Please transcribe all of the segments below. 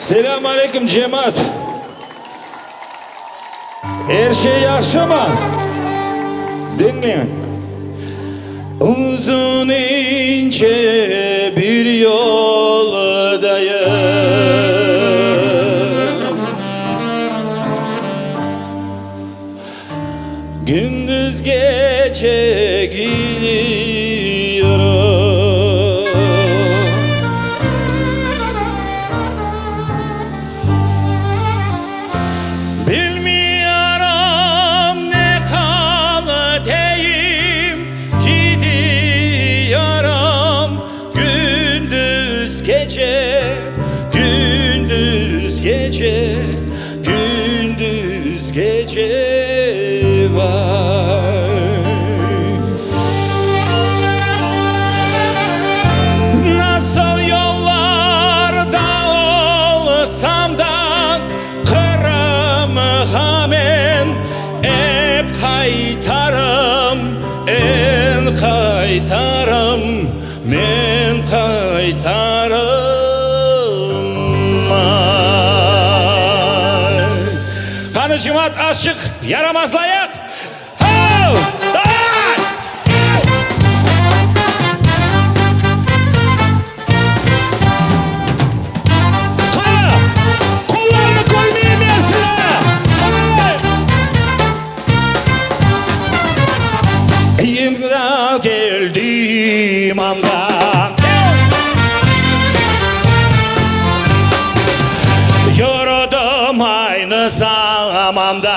Selamun aleyküm cemaat. Her şey yaxşı mı? Dinleyin. Uzun ince bir yoldayım. Gündüz gece gidiyorum. Bilmiyorum ne kaldayım, gidiyorum gündüz gece, gündüz gece, gündüz gece var. Nasıl yollarda olsam da hemen hep kaytarım, en kaytarım, men kaytarım. Kanı cemaat aşık yaramazlayak. İmra geldiğim anda yoruldum aynı zamanda.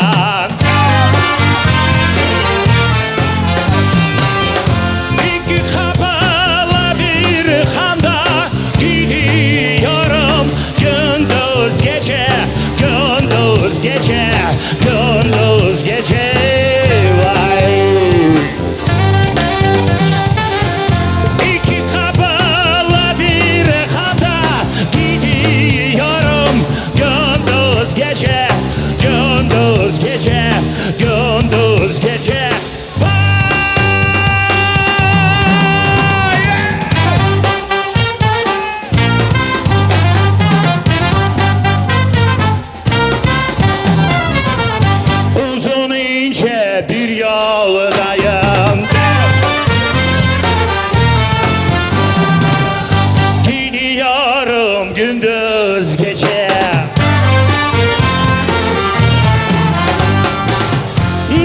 İki kapalı bir handa gidiyorum gündüz gece, gündüz gece, gündüz gece. Gece, gündüz gece, gündüz gece. Uzun ince bir yoldayım. Gidiyorum gündüz gece.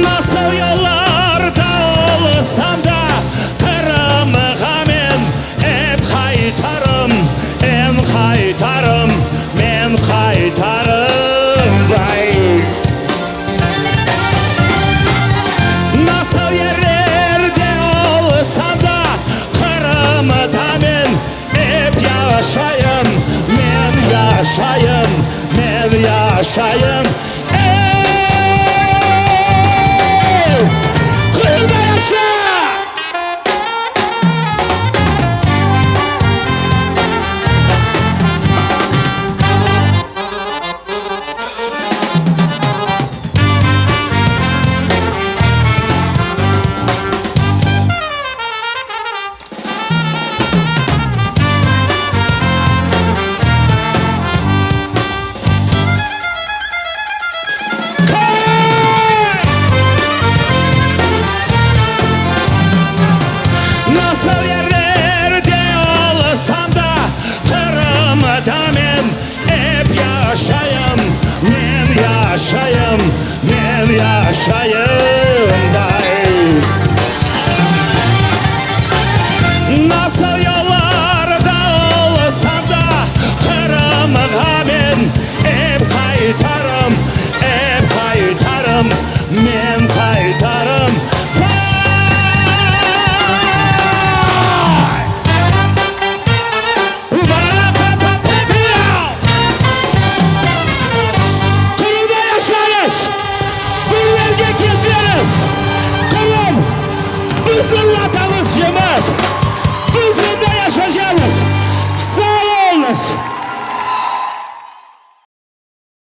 Nasıl yollarda olsam da kırmıhamın hep kaytarım, en kaytarım, men kaytarım. Vay. Nasıl yerlerde olsam da kırmıhamın hep yaşayım, men yaşayım, men yaşayım. Nasıl yerlerde olsam da kırmıhamın hep yaşayım, men yaşayım, men yaşayım.